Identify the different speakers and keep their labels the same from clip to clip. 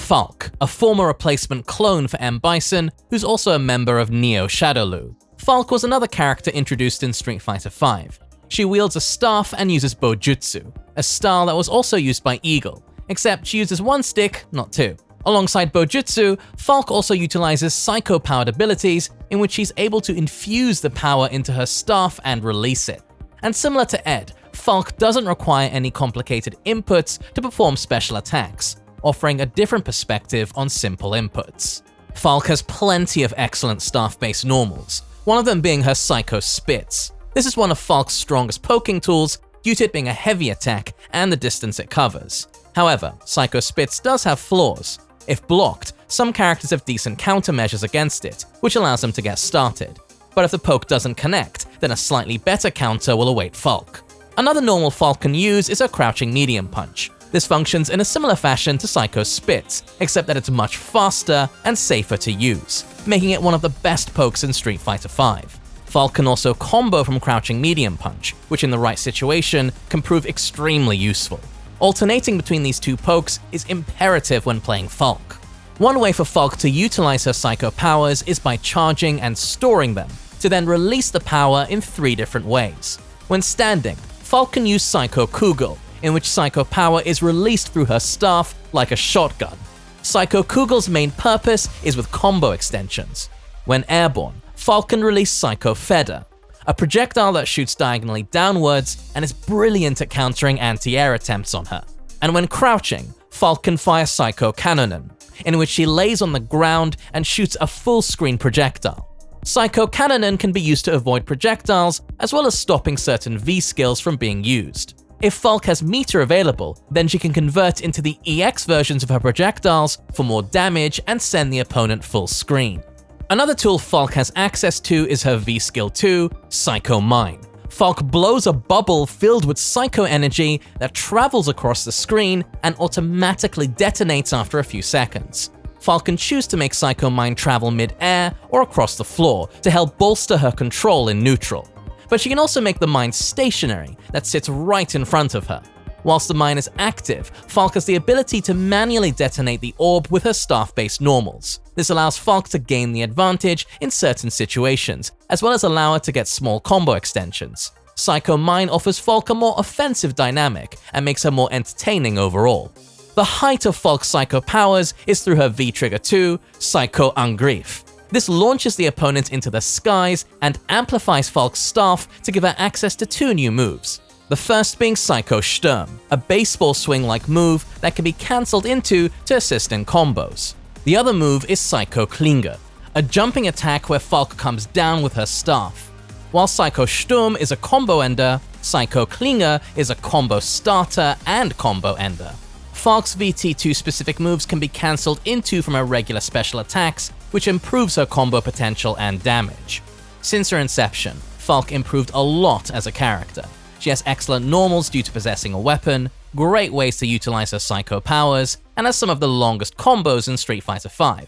Speaker 1: Falke, a former replacement clone for M. Bison, who's also a member of Neo Shadowloo. Falke was another character introduced in Street Fighter V. She wields a staff and uses Bojutsu, a style that was also used by Eagle, except she uses one stick, not two. Alongside Bojutsu, Falke also utilizes psycho-powered abilities in which she's able to infuse the power into her staff and release it. And similar to Ed, Falke doesn't require any complicated inputs to perform special attacks, offering a different perspective on simple inputs. Falke has plenty of excellent staff-based normals, one of them being her Psycho Spits. This is one of Falke's strongest poking tools due to it being a heavy attack and the distance it covers. However, Psycho Spits does have flaws. If blocked, some characters have decent countermeasures against it, which allows them to get started. But if the poke doesn't connect, then a slightly better counter will await Falke. Another normal Falke can use is her Crouching Medium Punch. This functions in a similar fashion to Psycho Spits, except that it's much faster and safer to use, making it one of the best pokes in Street Fighter V. Falke can also combo from Crouching Medium Punch, which in the right situation can prove extremely useful. Alternating between these two pokes is imperative when playing Falke. One way for Falke to utilize her Psycho powers is by charging and storing them, to then release the power in 3 different ways. When standing, Falke can use Psycho Kugel, in which Psycho power is released through her staff like a shotgun. Psycho Kugel's main purpose is with combo extensions. When airborne, Falke can release Psycho Feather, a projectile that shoots diagonally downwards and is brilliant at countering anti-air attempts on her. And when crouching, Falke can fire Psycho Cannonen, in which she lays on the ground and shoots a full-screen projectile. Psycho Cannonen can be used to avoid projectiles, as well as stopping certain V-skills from being used. If Falke has meter available, then she can convert into the EX versions of her projectiles for more damage and send the opponent full screen. Another tool Falke has access to is her V-skill 2, Psycho Mine. Falke blows a bubble filled with psycho energy that travels across the screen and automatically detonates after a few seconds. Falke can choose to make Psycho Mine travel mid-air or across the floor to help bolster her control in neutral. But she can also make the mine stationary that sits right in front of her. Whilst the mine is active, Falke has the ability to manually detonate the orb with her staff-based normals. This allows Falke to gain the advantage in certain situations, as well as allow her to get small combo extensions. Psycho Mine offers Falke a more offensive dynamic and makes her more entertaining overall. The height of Falke's Psycho powers is through her V-Trigger 2, Psycho Angriff. This launches the opponent into the skies and amplifies Falke's staff to give her access to 2 new moves. The first being Psycho Sturm, a baseball swing-like move that can be cancelled into to assist in combos. The other move is Psycho Klinger, a jumping attack where Falke comes down with her staff. While Psycho Sturm is a combo ender, Psycho Klinger is a combo starter and combo ender. Falke's VT2 specific moves can be cancelled into from her regular special attacks, which improves her combo potential and damage. Since her inception, Falke improved a lot as a character. She has excellent normals due to possessing a weapon, great ways to utilize her Psycho powers, and has some of the longest combos in Street Fighter V.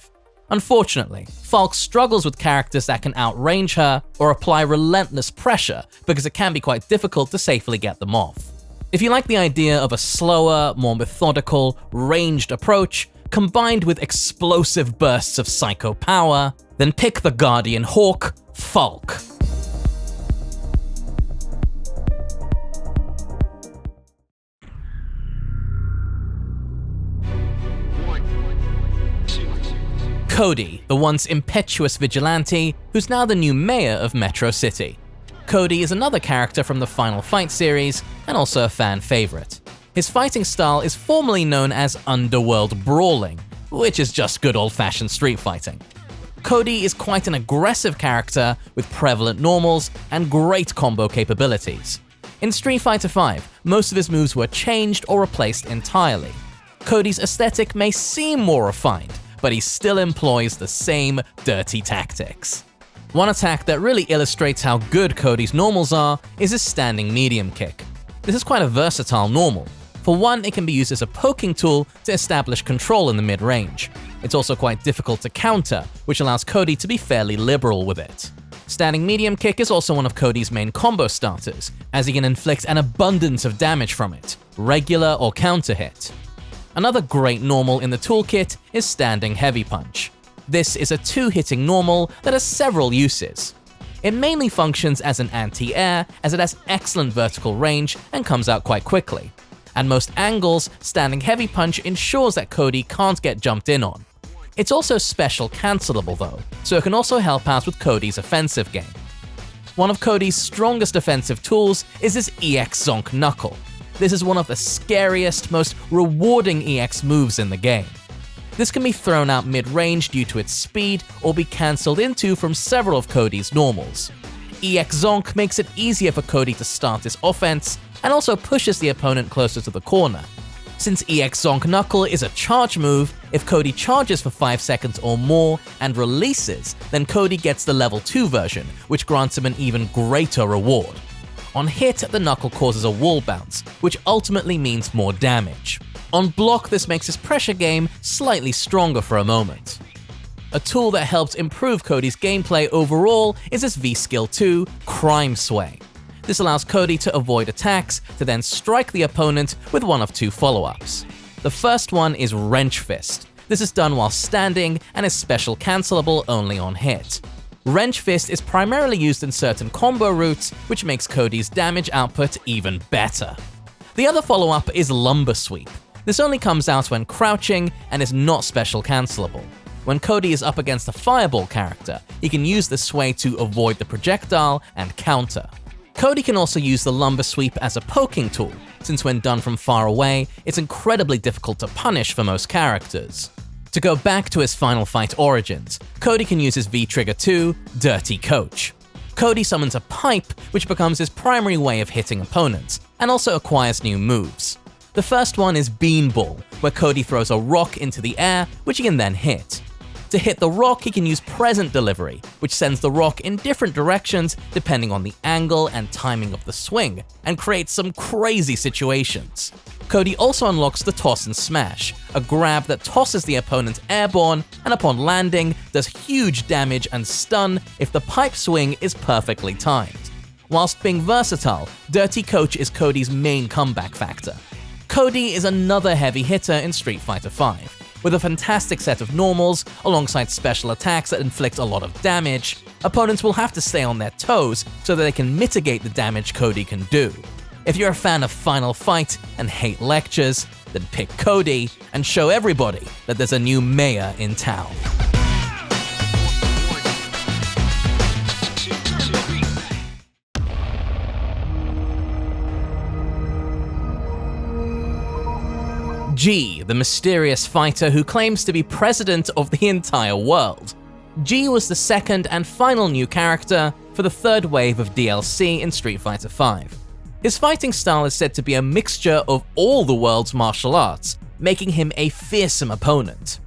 Speaker 1: Unfortunately, Falke struggles with characters that can outrange her or apply relentless pressure because it can be quite difficult to safely get them off. If you like the idea of a slower, more methodical, ranged approach, combined with explosive bursts of Psycho power, then pick the Guardian Hawk, Falke. Cody, the once impetuous vigilante, who's now the new mayor of Metro City. Cody is another character from the Final Fight series, and also a fan favorite. His fighting style is formally known as Underworld Brawling, which is just good old-fashioned street fighting. Cody is quite an aggressive character with prevalent normals and great combo capabilities. In Street Fighter V, most of his moves were changed or replaced entirely. Cody's aesthetic may seem more refined, but he still employs the same dirty tactics. One attack that really illustrates how good Cody's normals are is his standing medium kick. This is quite a versatile normal. For one, it can be used as a poking tool to establish control in the mid-range. It's also quite difficult to counter, which allows Cody to be fairly liberal with it. Standing medium kick is also one of Cody's main combo starters, as he can inflict an abundance of damage from it, regular or counter hit. Another great normal in the toolkit is Standing Heavy Punch. This is a 2-hitting normal that has several uses. It mainly functions as an anti-air, as it has excellent vertical range and comes out quite quickly. At most angles, Standing Heavy Punch ensures that Cody can't get jumped in on. It's also special cancelable though, so it can also help out with Cody's offensive game. One of Cody's strongest offensive tools is his EX Zonk Knuckle. This is one of the scariest, most rewarding EX moves in the game. This can be thrown out mid-range due to its speed, or be cancelled into from several of Cody's normals. EX Zonk makes it easier for Cody to start his offense, and also pushes the opponent closer to the corner. Since EX Zonk Knuckle is a charge move, if Cody charges for 5 seconds or more and releases, then Cody gets the level 2 version, which grants him an even greater reward. On hit, the knuckle causes a wall bounce, which ultimately means more damage. On block, this makes his pressure game slightly stronger for a moment. A tool that helps improve Cody's gameplay overall is his V-Skill 2, Crime Sway. This allows Cody to avoid attacks, to then strike the opponent with one of 2 follow-ups. The first one is Wrench Fist. This is done while standing and is special cancelable only on hit. Wrench Fist is primarily used in certain combo routes, which makes Cody's damage output even better. The other follow-up is Lumber Sweep. This only comes out when crouching and is not special cancelable. When Cody is up against a fireball character, he can use the sway to avoid the projectile and counter. Cody can also use the Lumber Sweep as a poking tool, since when done from far away, it's incredibly difficult to punish for most characters. To go back to his Final Fight origins, Cody can use his V-Trigger 2, Dirty Coach. Cody summons a pipe, which becomes his primary way of hitting opponents, and also acquires new moves. The first one is Beanball, where Cody throws a rock into the air, which he can then hit. To hit the rock, he can use Present Delivery, which sends the rock in different directions depending on the angle and timing of the swing, and creates some crazy situations. Cody also unlocks the Toss and Smash, a grab that tosses the opponent airborne and upon landing does huge damage and stun if the pipe swing is perfectly timed. Whilst being versatile, Dirty Coach is Cody's main comeback factor. Cody is another heavy hitter in Street Fighter V. With a fantastic set of normals, alongside special attacks that inflict a lot of damage, opponents will have to stay on their toes so that they can mitigate the damage Cody can do. If you're a fan of Final Fight and hate lectures, then pick Cody and show everybody that there's a new mayor in town. G, the mysterious fighter who claims to be president of the entire world. G was the second and final new character for the third wave of DLC in Street Fighter V. His fighting style is said to be a mixture of all the world's martial arts, making him a fearsome opponent.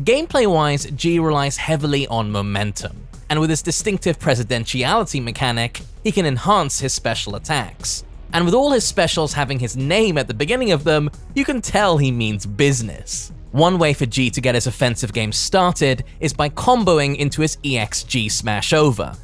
Speaker 1: Gameplay-wise, G relies heavily on momentum, and with his distinctive presidentiality mechanic, he can enhance his special attacks. And with all his specials having his name at the beginning of them, you can tell he means business. One way for G to get his offensive game started is by comboing into his EXG Smash Over.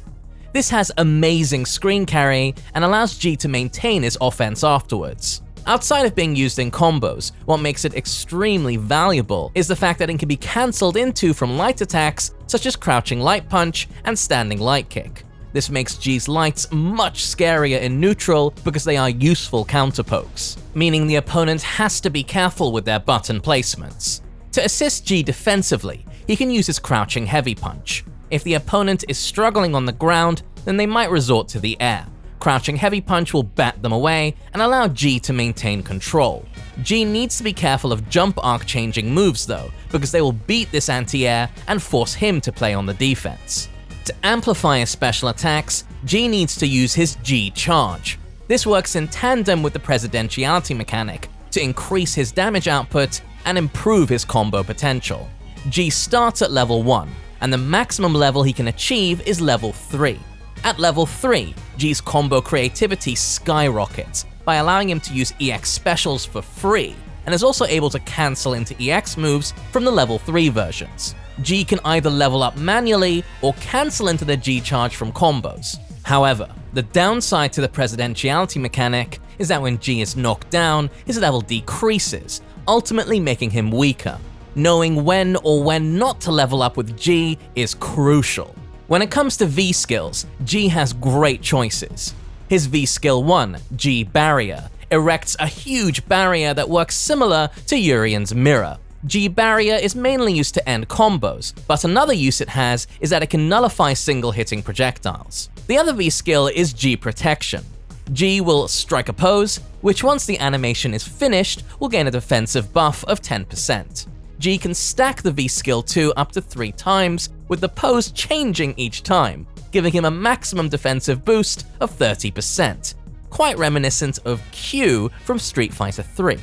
Speaker 1: This has amazing screen carry and allows G to maintain his offense afterwards. Outside of being used in combos, what makes it extremely valuable is the fact that it can be cancelled into from light attacks such as Crouching Light Punch and Standing Light Kick. This makes G's lights much scarier in neutral because they are useful counterpokes, meaning the opponent has to be careful with their button placements. To assist G defensively, he can use his Crouching Heavy Punch. If the opponent is struggling on the ground, then they might resort to the air. Crouching Heavy Punch will bat them away and allow G to maintain control. G needs to be careful of jump arc changing moves though, because they will beat this anti-air and force him to play on the defense. To amplify his special attacks, G needs to use his G Charge. This works in tandem with the presidentiality mechanic to increase his damage output and improve his combo potential. G starts at level 1, and the maximum level he can achieve is level 3. At level 3, G's combo creativity skyrockets by allowing him to use EX specials for free, and is also able to cancel into EX moves from the level 3 versions. G can either level up manually or cancel into the G charge from combos. However, the downside to the presidentiality mechanic is that when G is knocked down, his level decreases, ultimately making him weaker. Knowing when or when not to level up with G is crucial. When it comes to V skills, G has great choices. His V skill 1, G Barrier, erects a huge barrier that works similar to Urian's Mirror. G Barrier is mainly used to end combos, but another use it has is that it can nullify single-hitting projectiles. The other V skill is G Protection. G will strike a pose, which once the animation is finished will gain a defensive buff of 10%. G can stack the V skill 2 up to 3 times, with the pose changing each time, giving him a maximum defensive boost of 30%, quite reminiscent of Q from Street Fighter 3.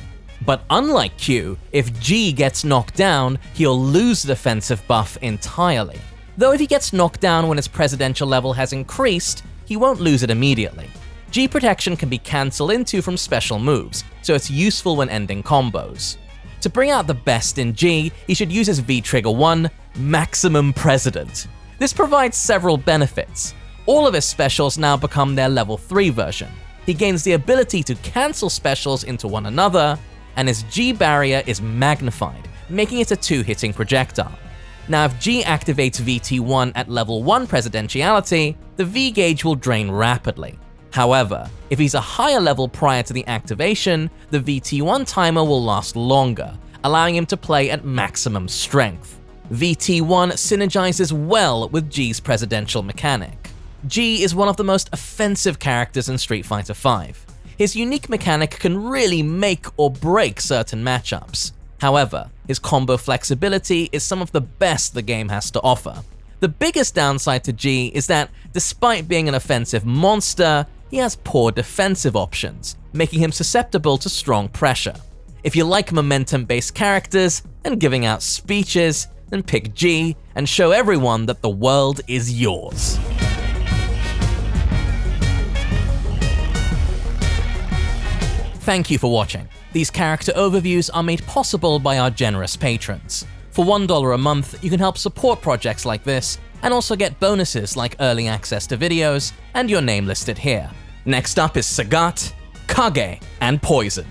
Speaker 1: But unlike Q, if G gets knocked down, he'll lose the defensive buff entirely. Though if he gets knocked down when his presidential level has increased, he won't lose it immediately. G Protection can be cancelled into from special moves, so it's useful when ending combos. To bring out the best in G, he should use his V-Trigger 1, Maximum President. This provides several benefits. All of his specials now become their level 3 version. He gains the ability to cancel specials into one another, and his G barrier is magnified, making it a 2-hitting projectile. Now if G activates VT1 at level 1 presidentiality, the V gauge will drain rapidly. However, if he's a higher level prior to the activation, the VT1 timer will last longer, allowing him to play at maximum strength. VT1 synergizes well with G's presidential mechanic. G is one of the most offensive characters in Street Fighter V. His unique mechanic can really make or break certain matchups. However, his combo flexibility is some of the best the game has to offer. The biggest downside to G is that, despite being an offensive monster, he has poor defensive options, making him susceptible to strong pressure. If you like momentum-based characters and giving out speeches, then pick G and show everyone that the world is yours. Thank you for watching. These character overviews are made possible by our generous patrons. For $1 a month, you can help support projects like this, and also get bonuses like early access to videos and your name listed here. Next up is Sagat, Kage, and Poison.